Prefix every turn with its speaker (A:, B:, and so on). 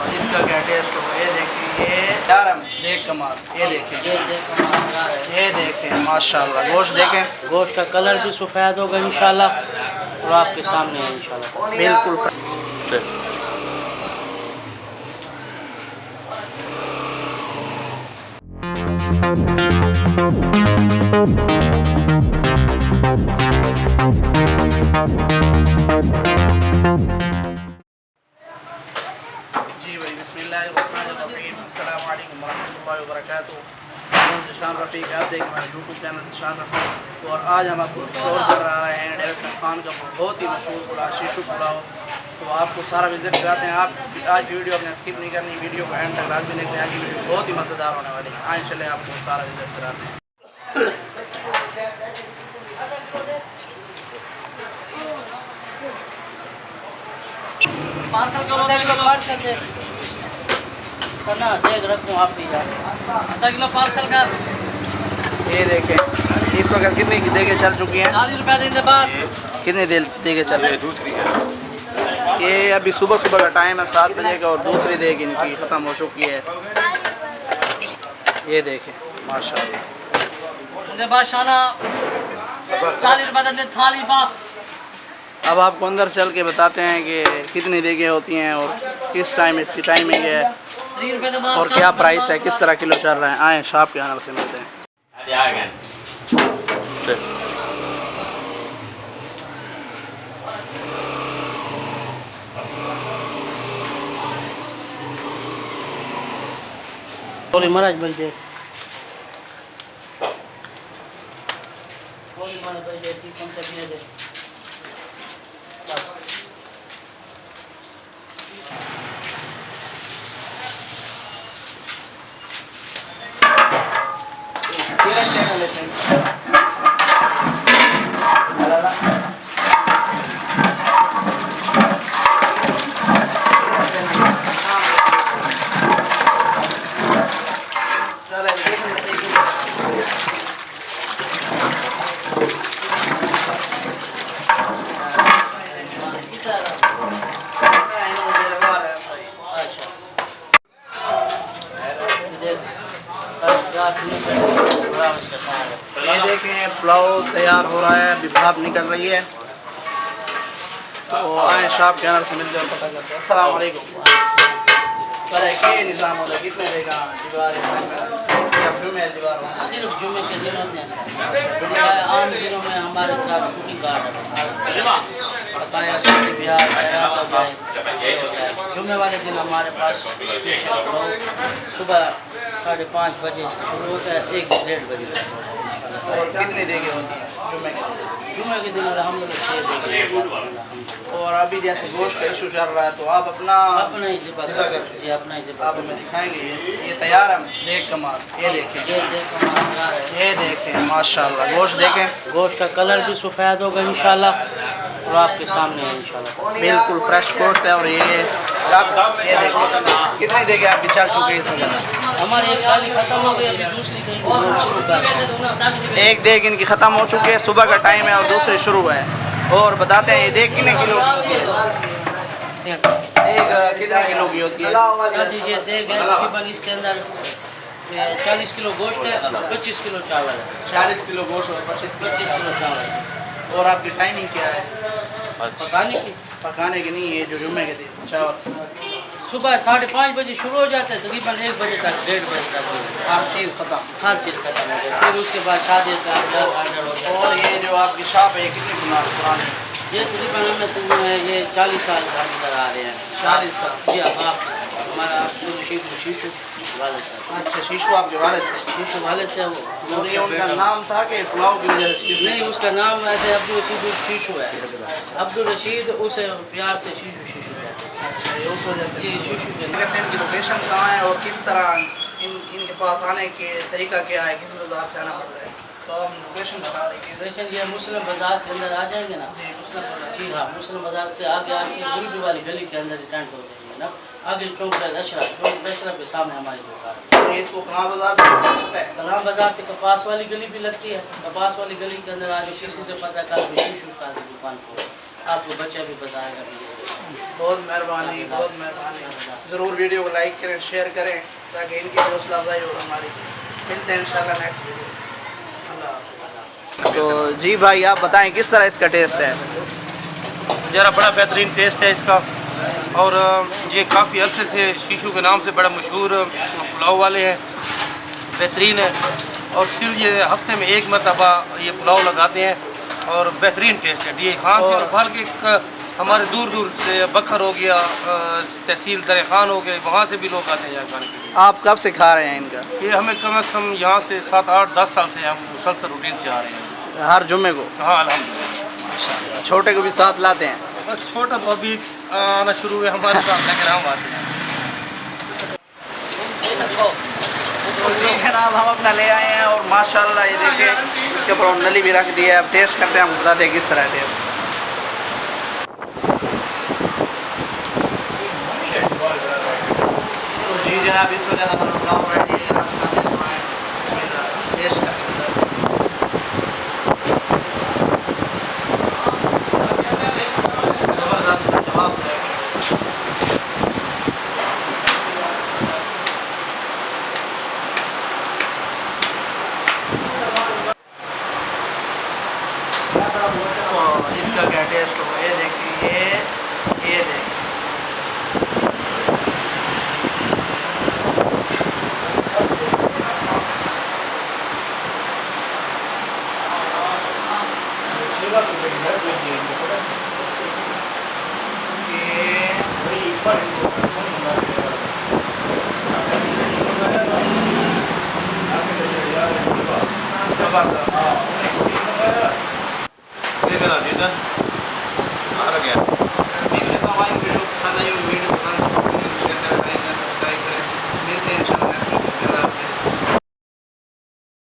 A: माशाल्लाह, इसका क्या टेस्ट होगा। ये देखिए, ये यार हम देख कमाल, ये देखें, ये देखें माशाल्लाह, गोश्त देखें,
B: गोश्त का कलर भी सफ़ेद होगा इंशाल्लाह और आपके सामने है इंशाल्लाह
A: बिल्कुल। जी भाई, बिस्मिल्लाहिर्रहमानिर्रहीम, अस्सलाम वालेकुम वरहमतुल्लाहि वबरकातुहू। निशान रफ़ीक, आप देख हमारे यूट्यूब चैनल निशान रफ़ीक। और आज हम आपको एक्सप्लोर कर रहे हैं डेरा इसमाइल खान का बहुत ही मशहूर पुलाव, शीशु पुलाव। तो आपको सारा विज़िट कराते हैं। आप आज की वीडियो अपने स्किप नहीं करनी, वीडियो को एंड तक लाजमी देखते हैं। आज की वीडियो बहुत ही मज़ेदार होने वाली है। आज चले आपको सारा विज़िट कराते हैं।
B: करना देख रखूँ आप भी आधा किलो पार्सल कर।
A: ये देखें, इस वक्त कितनी देगे चल चुकी हैं?
B: 40 रुपये देने बाद
A: कितनी देर देगे चल रही है? दूसरी है ये, अभी सुबह सुबह का टाइम है 7 बजे का, और दूसरी देग इनकी ख़त्म हो चुकी है। ये देखें माशाल्लाह,
B: मुझे बादशाह 40 रुपये दे थाली पा।
A: अब आपको अंदर चल के बताते हैं कि कितनी देगे होती हैं और किस टाइम इसकी टाइमिंग है और क्या प्राइस है, किस तरह किलो चल रहा है। आए शॉप के ऑनर से मिलते हैं।
B: महाराज बजे
A: ये देखें, पुलाव तैयार हो रहा है, अभी भाप निकल रही है। तो आए शॉप के ऑनर से मिलते हैं और पता करते हैं। अस्सलाम वालेकुम। क्या निज़ाम होता है, कितने देगा दीवार? सिर्फ जुमे
B: के दिनों में आम दिनों में हमारे साथ शूटिंग गार्ड है, जुमे वाले दिन हमारे पास सुबह 5:30 बजे शुरू होता है, 1-1:30 बजे।
A: और कितनी देगे होती हैं
B: जुमे के दिन अल्हम्दुलिल्लाह 6 देगे।
A: और अभी जैसे गोश्त का इशू चल रहा है तो आप अपना
B: ही ज़िबा करते हैं, अपना ही ज़िबा
A: आप हमें दिखाएंगे। ये तैयार है, देख कमाल, ये देखें, ये देखें माशाल्लाह, गोश्त देखें,
B: गोश्त का कलर भी सफ़ेद होगा इंशाल्लाह और आपके सामने है इंशाल्लाह
A: बिल्कुल फ्रेश गोश्त है। और ये देखें, कितनी देगे आपकी चल चुकी है इस वक्त?
B: हमारी एक थाली खत्म हो गई, अभी दूसरी
A: एक देग इनकी ख़त्म हो चुकी है, सुबह का टाइम है और दूसरी शुरू है। और बताते हैं ये देग कितने किलो की होती है? एक कितने किलो की होती है?
B: ये देख है तकरीबन इसके अंदर 40 किलो गोश्त है, 25 किलो चावल है।
A: 40 किलो गोश्त और 25
B: किलो चावल है।
A: और आपकी टाइमिंग क्या है पकाने की? नहीं, ये जो जुम्मे के दिन चावल
B: सुबह 5:30 बजे शुरू हो जाता है, तकरीबन 1 बजे तक, 1:30 बजे तक
A: हर चीज़ ख़त्म
B: हो जाती है। फिर उसके बाद शादी का ऑर्डर हो जाता है।
A: और ये जो आपकी शॉप है कितनी पुरानी?
B: ये तकरीबन हमें ये 40 साल का इधर आ रहे हैं।
A: 40 साल?
B: जी अब आप हमारा शीशु वाले थे।
A: अच्छा, शीशु आपके वालिद थे?
B: शीशु वाले थे।
A: और ये उनका नाम था कि पुलाव की वजह से?
B: नहीं, उसका नाम वैसे अब्दुल रशीद शीशु है। अब्दुल रशीद उसे प्यार से शीशु है।
A: अच्छा, ये उस वजह से
B: ये शीशु के
A: इनकी लोकेशन कहाँ है और किस तरह इनके पास आने के तरीका क्या है, किस बाज़ार से आना पड़ता है? तो हम लोकेशन बता देंगे।
B: लोकेशन ये मुस्लिम बाज़ार के अंदर आ जाएंगे ना? जी हाँ, मुस्लिम बाज़ार से आगे आके गुरुजी वाली गली के अंदर रिटर्न हो जाएंगे ना, आगे चौक दशरा के सामने हमारी दुकान है।
A: इसको कलाम बाज़ार से लगता है?
B: कलाम बाज़ार से कपास वाली गली भी लगती है। कपास वाली गली के अंदर आगे किसी से पता कर शीशु का दुकान को आपको बच्चा भी बताएगा।
A: बहुत मेहरबानी, बहुत मेहरबानी। ज़रूर वीडियो को लाइक करें, शेयर करें ताकि इनकी हौसला अफजाई हो हमारी। मिलते हैं इंशाल्लाह नेक्स्ट वीडियो। अल्लाह हाफ़िज़। तो जी भाई आप बताएं किस तरह इसका टेस्ट है?
C: ज़रा बड़ा बेहतरीन टेस्ट है इसका, और ये काफ़ी अरसे से शीशू के नाम से बड़ा मशहूर पुलाव वाले हैं, बेहतरीन है। और सिर्फ ये हफ्ते में एक मरतबा ये पुलाव लगाते हैं और बेहतरीन टेस्ट है। डी खान से और बल्कि हमारे दूर दूर से बखर हो गया, तहसील दर खान हो गए, वहाँ से भी लोग आते हैं यहाँ खाने के लिए।
A: आप कब से खा रहे हैं इनका?
C: ये हमें कम से कम यहाँ से 7, 8, 10 साल से हम मुसलसल रूटीन से आ रहे हैं।
A: हर जुम्मे को?
C: हाँ अल्हम्दुलिल्लाह।
A: छोटे को भी साथ लाते हैं?
C: बस छोटा तो अभी आना शुरू हुए हमारे साथ, लेकिन हम आते हैं।
A: जनाब हम अपना ले आए हैं और माशाल्लाह ये देखिए इसके ऊपर नली भी रख दी है। अब टेस्ट करते हैं, हम बताते हैं किस तरह टेस्ट। तो जी जनाब इस वक्त हमारा पुलाव रेडी है, आप खाते हैं बिस्मिल्लाह, टेस्ट करते हैं। ज़बरदस्त जवाब है। इसका क्या टेस्ट होगा ये देखिए, ये देखिए हमारी वीडियो पसंद आई, वीडियो पसंद है तो शेयर करें, सब्सक्राइब करें। मिलते हैं इंशाल्लाह।